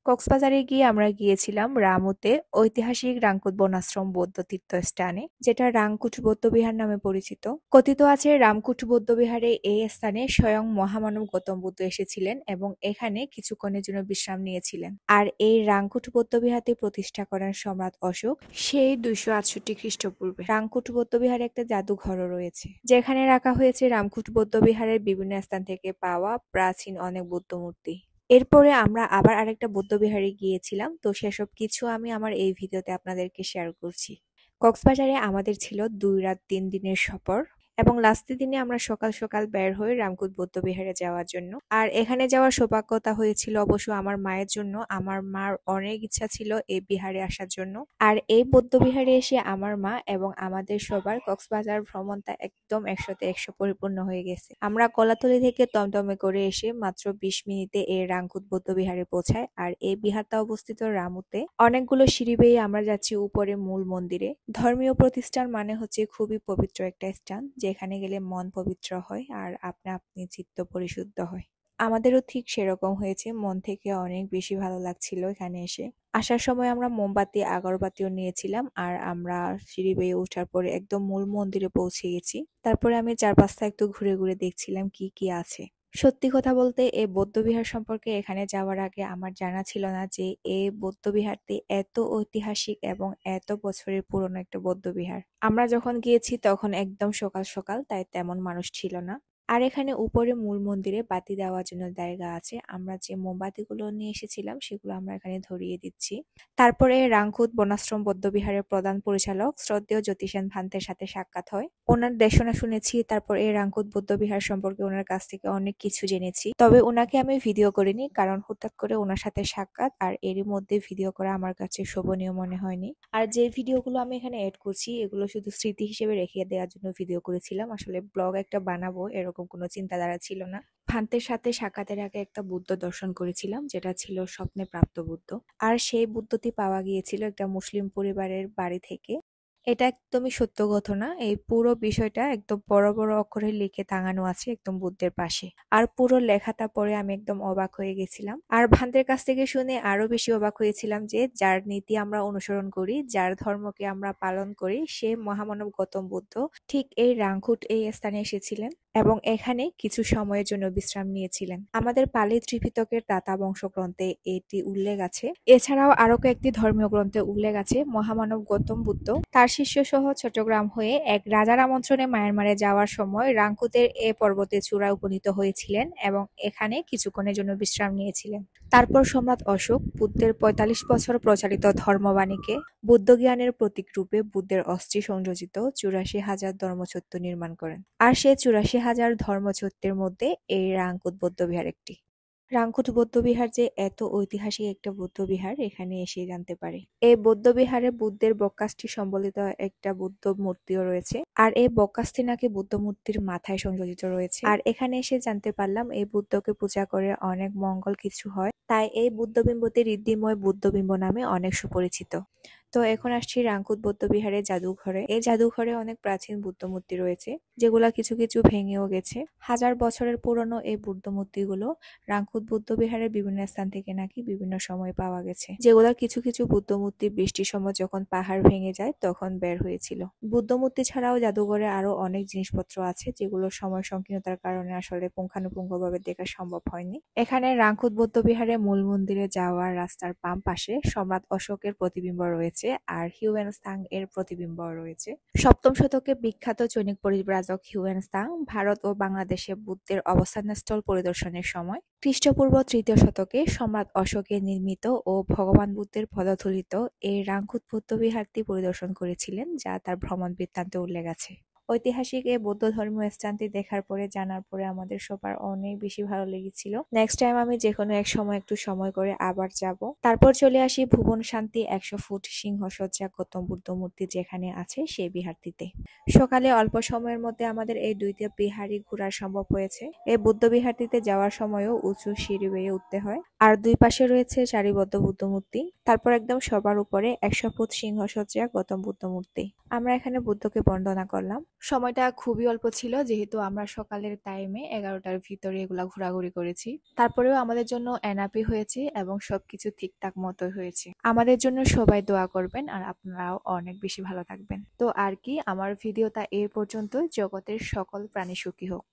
কক্সবাজারে গিয়ে আমরা গিয়েছিলাম রামুতে ঐতিহাসিক রাংকুট বনাশ্রম বৌদ্ধ তীর্থস্থানে, যেটা রাংকুট বৌদ্ধবিহার নামে পরিচিত। কথিত আছে রামকুট বৌদ্ধবিহারে এই স্থানে স্বয়ং মহামানব গৌতম বুদ্ধ এসেছিলেন এবং এখানে কিছুক্ষণের জন্য বিশ্রাম নিয়েছিলেন। আর এই রাংকুট বৌদ্ধবিহারটি প্রতিষ্ঠা করেন সম্রাট অশোক সেই 268 খ্রিস্টপূর্বে। রাংকুট বৌদ্ধবিহারে একটা জাদুঘরও রয়েছে, যেখানে রাখা হয়েছে রামকুট বৌদ্ধবিহারের বিভিন্ন স্থান থেকে পাওয়া প্রাচীন অনেক বুদ্ধ মূর্তি। এরপরে আমরা আবার আরেকটা বৌদ্ধবিহারে গিয়েছিলাম, তো সেসব কিছু আমি আমার এই ভিডিওতে আপনাদেরকে শেয়ার করছি। কক্সবাজারে আমাদের ছিল 2 রাত 3 দিনের সফর এবং লাস্টের দিনে আমরা সকাল সকাল বের হই রামকুট বৌদ্ধবিহারে যাওয়ার জন্য। আর এখানে যাওয়ার সৌভাগ্যতা হয়েছিল অবশ্য আমার মায়ের জন্য। আমার মার অনেক ইচ্ছা ছিল এই বিহারে আসার জন্য। আর এই বৌদ্ধবিহারে এসে আমার মা এবং আমাদের সবার কক্সবাজার ভ্রমণটা একদম 100তে 100 পরিপূর্ণ হয়ে গেছে। আমরা কলাতলি থেকে টমটমে করে এসে মাত্র 20 মিনিটে এই রাংকুট বৌদ্ধবিহারে পৌঁছায়। আর এই বিহারটা অবস্থিত রামুতে। অনেকগুলো সিঁড়ি বেয়ে আমরা যাচ্ছি উপরে মূল মন্দিরে। ধর্মীয় প্রতিষ্ঠান মানে হচ্ছে খুবই পবিত্র একটা স্থান, যেখানে গেলে মন পবিত্র হয় আর আপনি চিত্ত পরিশুদ্ধ হয়। আমাদেরও ঠিক সেরকম হয়েছে, মন থেকে অনেক বেশি ভালো লাগছিল এখানে এসে। আসার সময় আমরা মোমবাতি আগরবাতিও নিয়েছিলাম আর আমরা সিঁড়ি বেয়ে ওঠার পরে একদম মূল মন্দিরে পৌঁছে গেছি। তারপরে আমি চারপাশটা একটু ঘুরে ঘুরে দেখছিলাম কি কি আছে। সত্যি কথা বলতে এই বৌদ্ধবিহার সম্পর্কে এখানে যাওয়ার আগে আমার জানা ছিল না যে এই বৌদ্ধবিহারটি এত ঐতিহাসিক এবং এত বছরের পুরনো একটা বৌদ্ধবিহার। আমরা যখন গিয়েছি তখন একদম সকাল সকাল, তাই তেমন মানুষ ছিল না। আর এখানে উপরে মূল মন্দিরে বাতি দেওয়ার জন্য জায়গা আছে। আমরা যে মোমবাতিগুলো নিয়ে এসেছিলাম সেগুলো আমরা এখানে ধরিয়ে দিচ্ছি। তারপরে রাংকুট বনাশ্রম বৌদ্ধবিহারের প্রধান পরিচালক শ্রদ্ধেয় জ্যোতিষেন ভান্তের সাথে সাক্ষাৎ হয়। ওনার দেশনা শুনেছি, তারপর এই রাংকুট বৌদ্ধবিহার সম্পর্কে ওনার কাছ থেকে অনেক কিছু জেনেছি। তবে ওনাকে আমি ভিডিও করিনি, কারণ হঠাৎ করে ওনার সাথে সাক্ষাৎ আর এরই মধ্যে ভিডিও করা আমার কাছে শোভনীয় মনে হয়নি। আর যে ভিডিওগুলো আমি এখানে এড করছি এগুলো শুধু স্মৃতি হিসেবে রেখে দেওয়ার জন্য ভিডিও করেছিলাম। আসলে ব্লগ একটা বানাবো এরকম কোনো চিন্তাধারা ছিল না। ভান্তের সাথে সাক্ষাতের আগে একটা বুদ্ধ দর্শন করেছিলাম, যেটা ছিল স্বপ্নে প্রাপ্ত বুদ্ধ। আর সেই বুদ্ধটি পাওয়া গিয়েছিল একটা মুসলিম পরিবারের বাড়ি থেকে। এটা একদমই সত্য ঘটনা। এই পুরো বিষয়টা একদম বড় বড় অক্ষরে লিখে টাঙানো আছে একদম বুদ্ধের পাশে। আর পুরো লেখাটা পড়ে আমি একদম অবাক হয়ে গেছিলাম। আর ভান্তের কাছ থেকে শুনে আরো বেশি অবাক হয়েছিলাম যে যার নীতি আমরা অনুসরণ করি, যার ধর্মকে আমরা পালন করি, সে মহামানব গৌতম বুদ্ধ ঠিক এই রাংকুট এই স্থানে এসেছিলেন এবং এখানে কিছু সময়ের জন্য বিশ্রাম নিয়েছিলেন। আমাদের পালি ত্রিপিটকের দাতা বংশ গ্রন্থে এটি উল্লেখ আছে। এছাড়াও আরো কয়েকটি ধর্মীয় গ্রন্থে উল্লেখ আছে মহামানব গৌতম বুদ্ধ তার শিষ্য সহ চট্টগ্রাম হয়ে এক রাজার আমন্ত্রণে মায়ানমারে যাওয়ার সময় রাংকুতের এ পর্বতের চূড়ায় উপনীত হয়েছিলেন এবং এখানে কিছুক্ষণের জন্য বিশ্রাম নিয়েছিলেন। তারপর সম্রাট অশোক বুদ্ধের 45 বছর প্রচারিত ধর্মবাণীকে বুদ্ধ জ্ঞানের প্রতীক রূপে বুদ্ধের অস্থি সংযোজিত 84,000 ধর্মচত্বর নির্মাণ করেন। আর সেই 84,000 ধর্মচত্বরের মধ্যে এই রাংকুট বৌদ্ধবিহার একটি। রাংকুট বৌদ্ধবিহার যে এত ঐতিহাসিক একটা বৌদ্ধবিহার এখানে এসে জানতে পারে। এই বৌদ্ধবিহারে বুদ্ধের বক্কাস্থি সম্বলিত একটা বুদ্ধ মূর্তিও রয়েছে। আর এই বক্কাস্থি নাকি বুদ্ধ মূর্তির মাথায় সংযোজিত রয়েছে। আর এখানে এসে জানতে পারলাম এই বুদ্ধকে পূজা করে অনেক মঙ্গল কিছু হয়, তাই এই বুদ্ধবিম্বটি ঋদ্ধিময় বুদ্ধবিম্ব নামে অনেক সুপরিচিত। তো এখন আসছি রাংকুট বৌদ্ধবিহারের জাদুঘরে। এই জাদুঘরে অনেক প্রাচীন বুদ্ধ মূর্তি রয়েছে, যেগুলা কিছু কিছু ভেঙেও গেছে। হাজার বছরের পুরনো এই বুদ্ধ মূর্তিগুলো রাংকুট বৌদ্ধবিহারের বিভিন্ন স্থান থেকে নাকি বিভিন্ন সময় পাওয়া গেছে, যেগুলা কিছু কিছু বুদ্ধ মূর্তি বৃষ্টির সময় যখন পাহাড় ভেঙে যায় তখন বের হয়েছিল। বুদ্ধ মূর্তি ছাড়াও জাদুঘরে আরো অনেক জিনিসপত্র আছে, যেগুলো সময় সংকীর্ণতার কারণে আসলে পুঙ্খানুপুঙ্খভাবে দেখা সম্ভব হয়নি। এখানে রাংকুট বৌদ্ধবিহারে মূল মন্দিরে যাওয়ার রাস্তার বাম পাশে সম্রাট অশোকের প্রতিবিম্ব রয়েছে আর হিউয়েনসাং এর প্রতিবিম্ব রয়েছে। 7ম শতকে বিখ্যাত চৈনিক পরিব্রাজক হিউয়েনসাং ভারত ও বাংলাদেশে বুদ্ধের অবস্থানস্থল পরিদর্শনের সময় খ্রিস্টপূর্ব 3য় শতকে সম্রাট অশোকের নির্মিত ও ভগবান বুদ্ধের পদধূলিত এই রাংকুট বৌদ্ধবিহারটি পরিদর্শন করেছিলেন, যা তার ভ্রমণ বৃত্তান্তে উল্লেখ আছে। ঐতিহাসিক এই বৌদ্ধ ধর্মীয় স্থানটি দেখার পরে জানার পরে আমাদের সবার অনেক বেশি ভালো লেগেছিল। নেক্সট টাইম আমি যে কোনো এক সময় একটু সময় করে আবার যাব। তারপর চলে আসি ভুবন শান্তি 100 ফুট সিংহসজ্জা গৌতম বুদ্ধ মূর্তি যেখানে আছে সেই বিহারটিতে। সকালে অল্প সময়ের মধ্যে আমাদের এই দুইটা বিহারই ঘোরা সম্ভব হয়েছে। এই বৌদ্ধ বিহারটিতে যাওয়ার সময়ও উঁচু সিঁড়ি বেয়ে উঠতে হয় আর দুই পাশে রয়েছে সারিবদ্ধ বুদ্ধ মূর্তি। তারপর একদম সবার উপরে 100 ফুট সিংহসজ্জা গৌতম বুদ্ধ মূর্তি। আমরা এখানে বুদ্ধকে বন্দনা করলাম। সময়টা খুবই অল্প ছিল যেহেতু আমরা সকালের টাইমে 11টার ভিতরে এগুলা ঘোরাঘুরি করেছি। তারপরেও আমাদের জন্য এনাফই হয়েছে এবং সবকিছু ঠিকঠাক মতো হয়েছে। আমাদের জন্য সবাই দোয়া করবেন আর আপনারাও অনেক বেশি ভালো থাকবেন। তো আর কি, আমার ভিডিওটা এই পর্যন্ত। জগতের সকল প্রাণী সুখী হোক।